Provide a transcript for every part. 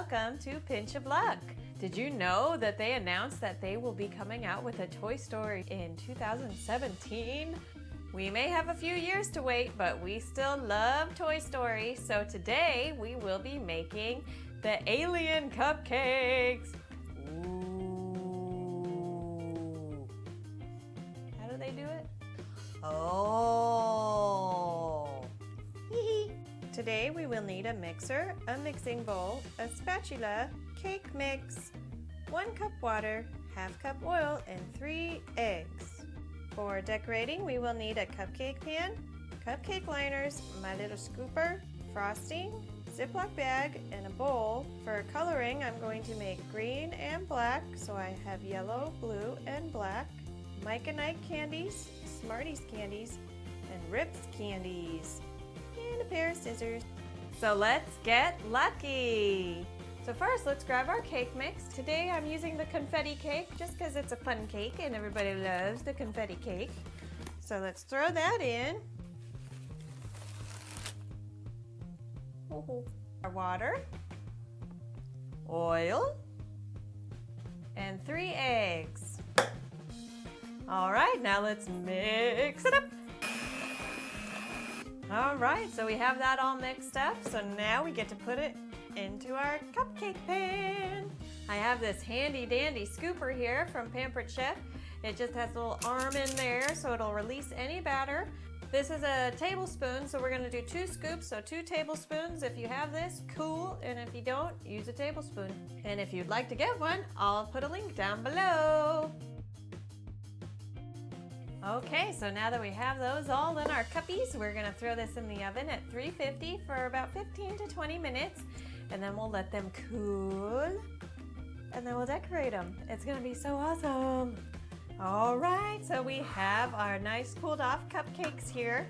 welcome to Pinch of Luck. Did you know that they announced that they will be coming out with a Toy Story in 2017? We may have a few years to wait, but we still love Toy Story. So today we will be making the Alien Cupcakes. Ooh. How do they do it? Oh. Today we will need a mixer, a mixing bowl, a spatula, cake mix, 1 cup water, ½ cup oil, and 3 eggs. For decorating, we will need a cupcake pan, cupcake liners, my little scooper, frosting, Ziploc bag, and a bowl. For coloring, I'm going to make green and black, so I have yellow, blue, and black, Mike and Ike candies, Smarties candies, and Rips candies, and a pair of scissors. So let's get lucky! So first, let's grab our cake mix. Today I'm using the confetti cake just because it's a fun cake and everybody loves the confetti cake. So let's throw that in. Our water, oil, and 3 eggs. All right, now let's mix it up. All right, so we have that all mixed up. So now we get to put it into our cupcake pan. I have this handy dandy scooper here from Pampered Chef. It just has a little arm in there so it'll release any batter. This is a tablespoon, so we're gonna do 2 scoops, so 2 tablespoons. If you have this, cool, and if you don't, use a tablespoon. And if you'd like to get one, I'll put a link down below. Okay, so now that we have those all in our cuppies, we're gonna throw this in the oven at 350 for about 15 to 20 minutes, and then we'll let them cool, and then we'll decorate them. It's gonna be so awesome. All right, so we have our nice cooled off cupcakes here,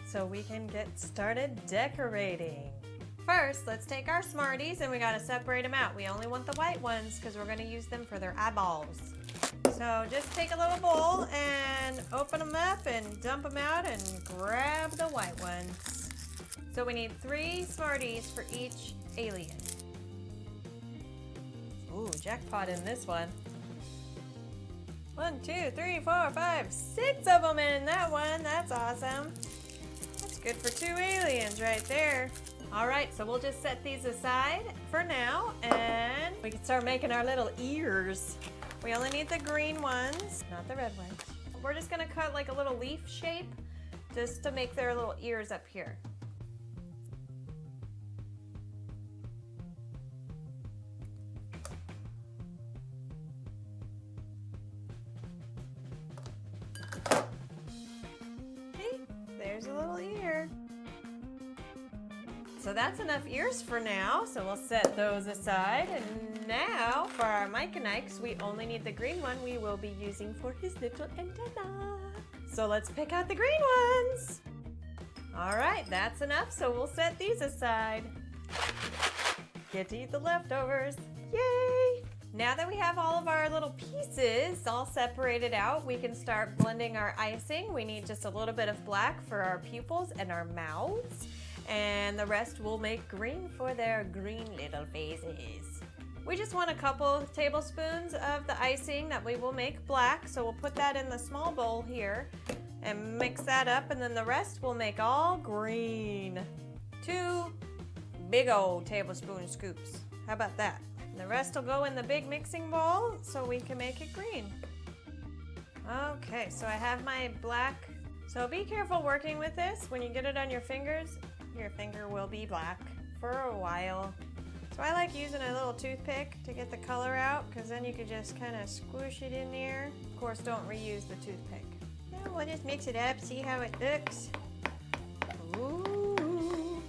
so we can get started decorating. First, let's take our Smarties, and we gotta separate them out. We only want the white ones because we're gonna use them for their eyeballs. So just take a little bowl and open them up and dump them out and grab the white ones. So we need 3 Smarties for each alien. Ooh, jackpot in this one. 1, 2, 3, 4, 5, 6 of them in that one. That's awesome. That's good for 2 aliens right there. All right, so we'll just set these aside for now and we can start making our little ears. We only need the green ones, not the red ones. We're just gonna cut like a little leaf shape just to make their little ears up here. See, there's a little ear. So that's enough ears for now, so we'll set those aside. And now for our Mike and Ike's, we only need the green one we will be using for his little antenna. So let's pick out the green ones. All right, that's enough, so we'll set these aside. Get to eat the leftovers, yay! Now that we have all of our little pieces all separated out, we can start blending our icing. We need just a little bit of black for our pupils and our mouths. And the rest will make green for their green little faces. We just want a couple tablespoons of the icing that we will make black, so we'll put that in the small bowl here and mix that up, and then the rest we'll make all green. 2 big old tablespoon scoops. How about that? And the rest will go in the big mixing bowl so we can make it green. Okay, so I have my black. So be careful working with this. When you get it on your fingers, your finger will be black for a while. So I like using a little toothpick to get the color out, because then you can just kind of squish it in there. Of course, don't reuse the toothpick. Now we'll just mix it up, see how it looks. Ooh.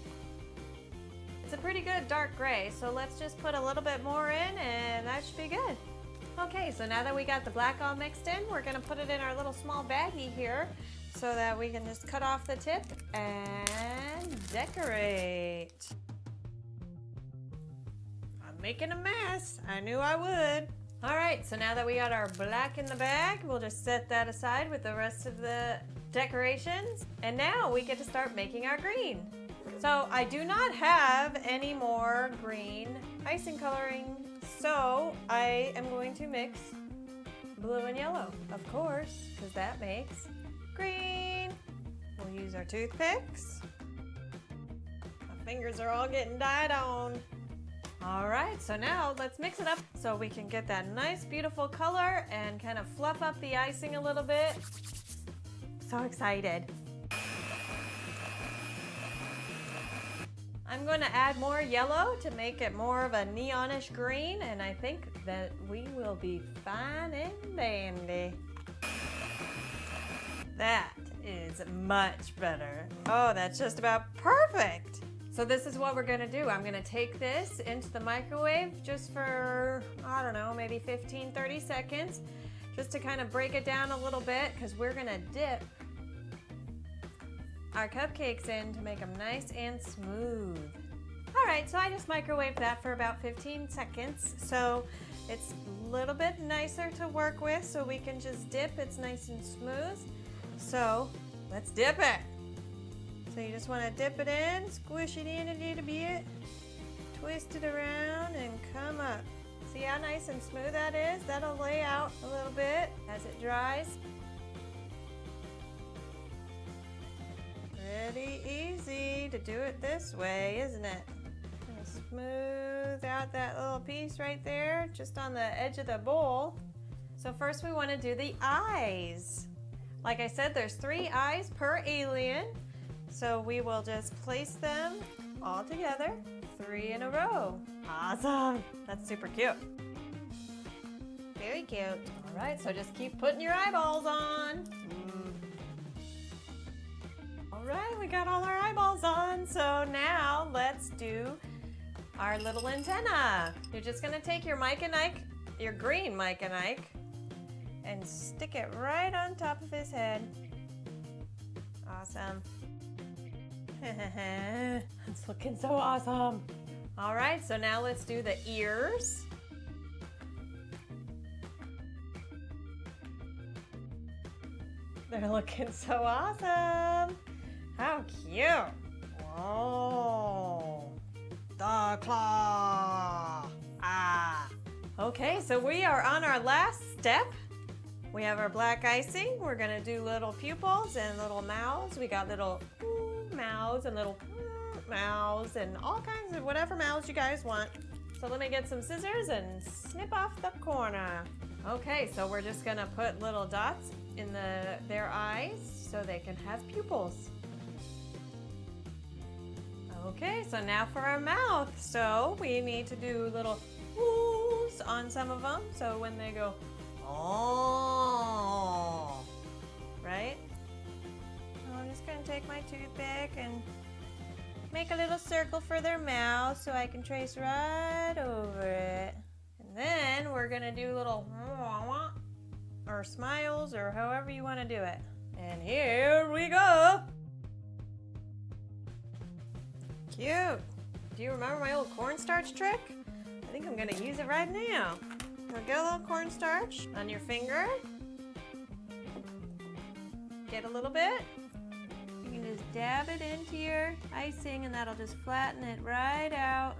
It's a pretty good dark gray, so let's just put a little bit more in and that should be good. Okay, so now that we got the black all mixed in, we're gonna put it in our little small baggie here so that we can just cut off the tip and decorate. I'm making a mess. I knew I would. All right, so now that we got our black in the bag, we'll just set that aside with the rest of the decorations. And now we get to start making our green. So I do not have any more green icing coloring, so I am going to mix blue and yellow, of course, because that makes green. We'll use our toothpicks. My fingers are all getting dyed on. All right, so now let's mix it up so we can get that nice, beautiful color and kind of fluff up the icing a little bit. So excited. I'm going to add more yellow to make it more of a neonish green, and I think that we will be fine and dandy. That is much better. Oh, that's just about perfect. So this is what we're gonna do. I'm gonna take this into the microwave just for, I don't know, maybe 15, 30 seconds, just to kind of break it down a little bit, because we're gonna dip our cupcakes in to make them nice and smooth. All right, so I just microwaved that for about 15 seconds. So it's a little bit nicer to work with, so we can just dip. It's nice and smooth. So let's dip it. So you just want to dip it in, squish it in a little bit, twist it around and come up. See how nice and smooth that is? That'll lay out a little bit as it dries. Pretty easy to do it this way, isn't it? Gonna smooth out that little piece right there, just on the edge of the bowl. So first we want to do the eyes. Like I said, there's 3 eyes per alien. So we will just place them all together, 3 in a row. Awesome! That's super cute. Very cute. All right, so just keep putting your eyeballs on. All right, we got all our eyeballs on. So now let's do our little antenna. You're just gonna take your Mike and Ike, your green Mike and Ike, and stick it right on top of his head. Awesome. It's looking so awesome. All right, so now let's do the ears. They're looking so awesome. How cute. Whoa. The claw. Ah. Okay, so we are on our last step. We have our black icing. We're gonna do little pupils and little mouths. We got little mouths and little mouths and all kinds of whatever mouths you guys want. So let me get some scissors and snip off the corner. Okay, so we're just gonna put little dots in their eyes so they can have pupils. Okay, so now for our mouth. So we need to do little oohs on some of them. So when they go, oh, right? I'm just gonna take my toothpick and make a little circle for their mouth so I can trace right over it. And then we're gonna do little or smiles or however you wanna do it. And here we go. Cute. Do you remember my old cornstarch trick? I think I'm gonna use it right now. So get a little cornstarch on your finger. Get a little bit. You can just dab it into your icing and that'll just flatten it right out.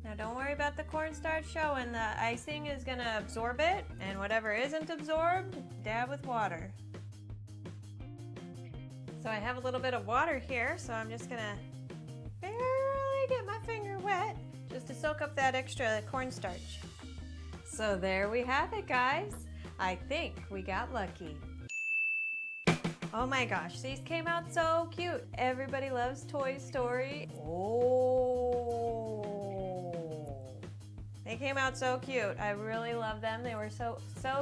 Now don't worry about the cornstarch showing. The icing is gonna absorb it, and whatever isn't absorbed, dab with water. So I have a little bit of water here, so I'm just gonna barely get my finger wet just to soak up that extra cornstarch. So there we have it, guys. I think we got lucky. Oh my gosh, these came out so cute. Everybody loves Toy Story. Oh, they came out so cute. I really love them. They were so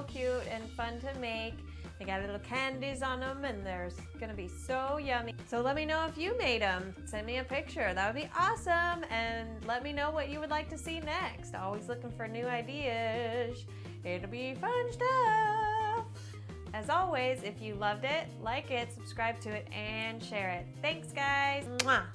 cute and fun to make. They got little candies on them and they're gonna be so yummy. So let me know if you made them. Send me a picture, that would be awesome. And let me know what you would like to see next. Always looking for new ideas. It'll be fun stuff. As always, if you loved it, like it, subscribe to it, and share it. Thanks, guys. Mwah.